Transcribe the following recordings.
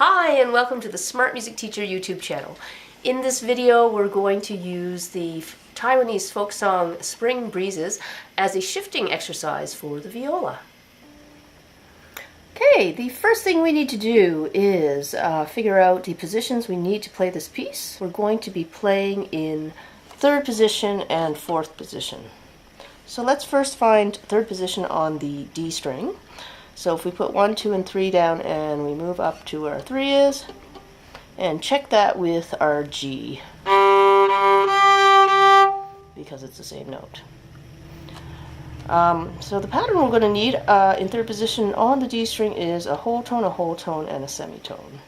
Hi, and welcome to the Smart Music Teacher YouTube channel. In this video, we're going to use the Taiwanese folk song Spring Breezes as a shifting exercise for the viola. Okay, the first thing we need to do is figure out the positions we need to play this piece. We're going to be playing in third position and fourth position. So let's first find third position on the D string. So if we put 1, 2, and 3 down and we move up to where our 3 is, and check that with our G, because it's the same note. So the pattern we're going to need in third position on the D string is a whole tone, and a semitone.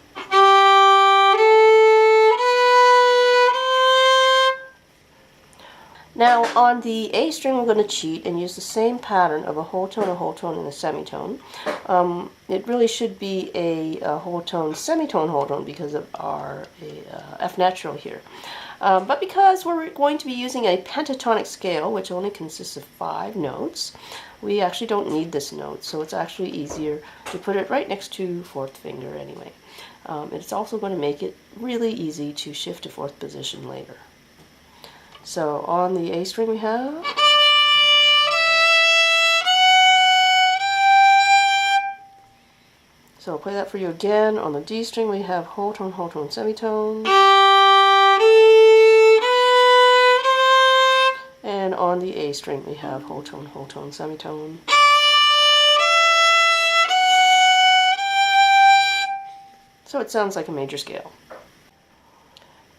Now on the A string we're going to cheat and use the same pattern of a whole tone, and a semitone. It really should be a whole tone, semitone, whole tone because of our F natural here. But because we're going to be using a pentatonic scale, which only consists of 5 notes, we actually don't need this note, so it's actually easier to put it right next to fourth finger anyway. It's also going to make it really easy to shift to fourth position later. So on the A string we have, so I'll play that for you again. On the D string we have whole tone, semitone. And on the A string we have whole tone, semitone. So it sounds like a major scale.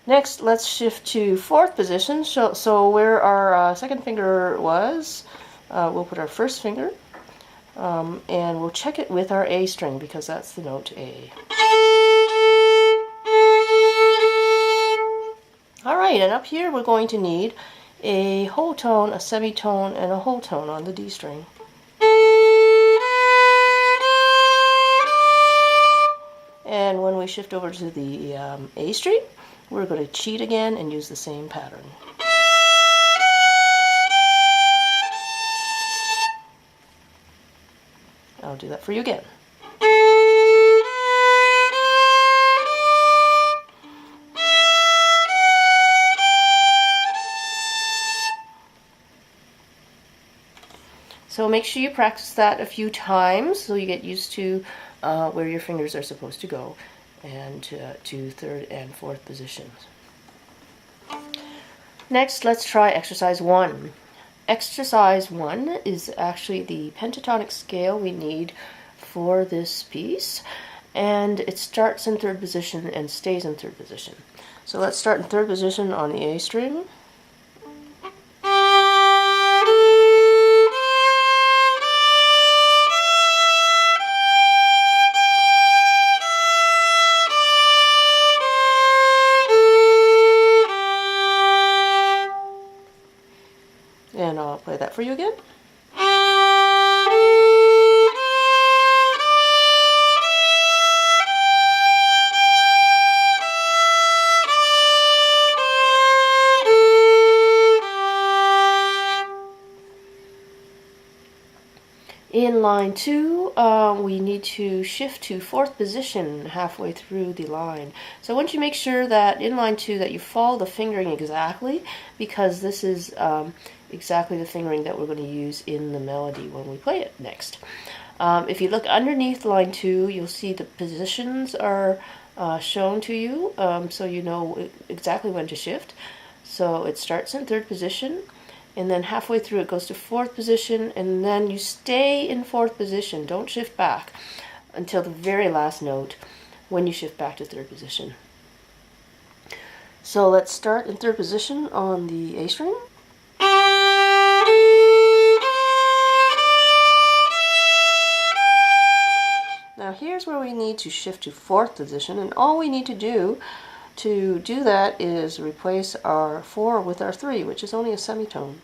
Next, let's shift to fourth position. So where our second finger was, we'll put our first finger, and we'll check it with our A string because that's the note A. Alright, and up here we're going to need a whole tone, a semitone, and a whole tone on the D string. And when we shift over to the A string, we're going to cheat again and use the same pattern. I'll do that for you again. So make sure you practice that a few times so you get used to where your fingers are supposed to go, and to third and fourth positions. Next, let's try exercise 1. Exercise 1 is actually the pentatonic scale we need for this piece, and it starts in third position and stays in third position. So let's start in third position on the A string. And I'll play that for you again. In line 2, we need to shift to fourth position halfway through the line. So I want you to make sure that in line 2 that you follow the fingering exactly, because this is exactly the fingering that we're going to use in the melody when we play it next. If you look underneath line 2, you'll see the positions are shown to you, so you know exactly when to shift. So it starts in third position, and then halfway through it goes to fourth position, and then you stay in fourth position. Don't shift back until the very last note when you shift back to third position. So let's start in third position on the A string. Now here's where we need to shift to fourth position, and all we need to do that is replace our 4 with our 3, which is only a semitone.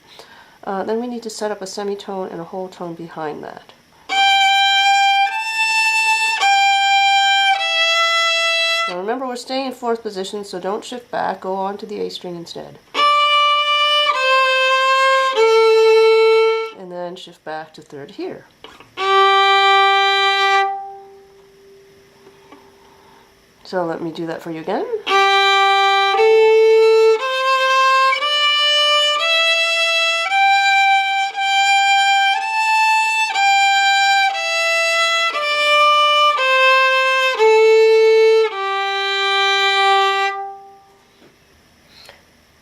Then we need to set up a semitone and a whole tone behind that. Now remember, we're staying in fourth position, so don't shift back, go on to the A string instead. And then shift back to third here. So let me do that for you again.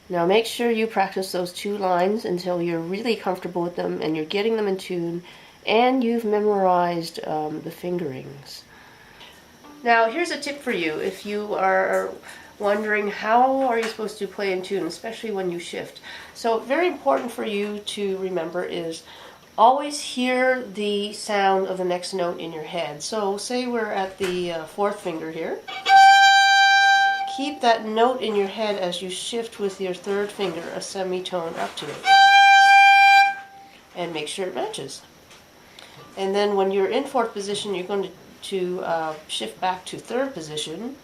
Now make sure you practice those 2 lines until you're really comfortable with them and you're getting them in tune and you've memorized the fingerings. Now here's a tip for you if you are wondering how are you supposed to play in tune, especially when you shift. So very important for you to remember is always hear the sound of the next note in your head. So say we're at the 4th finger here. Keep that note in your head as you shift with your 3rd finger a semitone up to it. And make sure it matches. And then when you're in 4th position, you're going to shift back to 3rd position.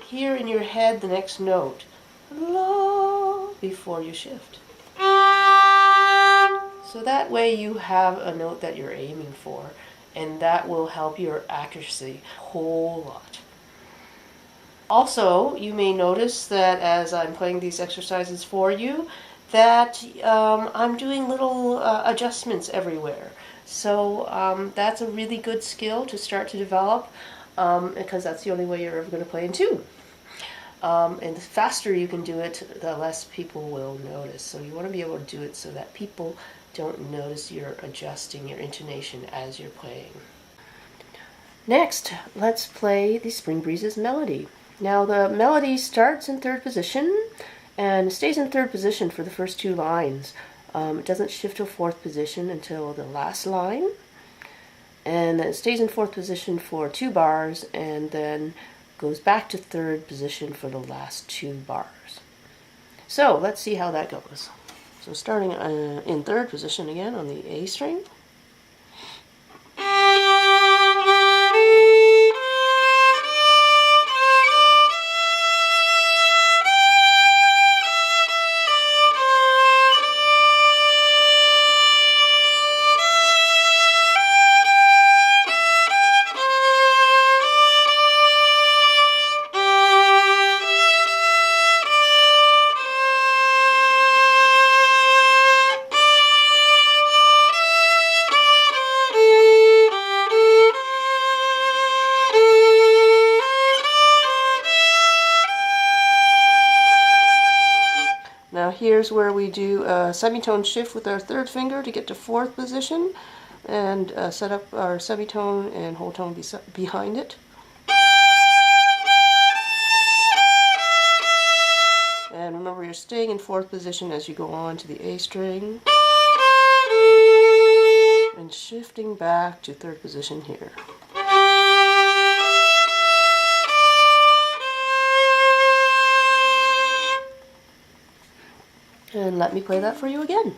Hear in your head the next note La before you shift. So that way you have a note that you're aiming for, and that will help your accuracy a whole lot. Also, you may notice that as I'm playing these exercises for you, that I'm doing little adjustments everywhere. So that's a really good skill to start to develop because that's the only way you're ever going to play in tune. And the faster you can do it, the less people will notice. So you want to be able to do it so that people don't notice you're adjusting your intonation as you're playing. Next, let's play the Spring Breezes melody. Now the melody starts in 3rd position and stays in 3rd position for the first 2 lines. It doesn't shift to 4th position until the last line, and then it stays in 4th position for 2 bars and then goes back to 3rd position for the last 2 bars. So let's see how that goes. So starting in 3rd position again on the A string. Now here's where we do a semitone shift with our 3rd finger to get to 4th position and set up our semitone and whole tone behind it. And remember, you're staying in 4th position as you go on to the A string and shifting back to 3rd position here. And let me play that for you again.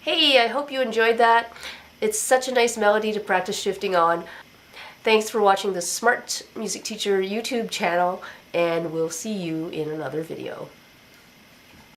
Hey, I hope you enjoyed that. It's such a nice melody to practice shifting on. Thanks for watching the Smart Music Teacher YouTube channel, and we'll see you in another video.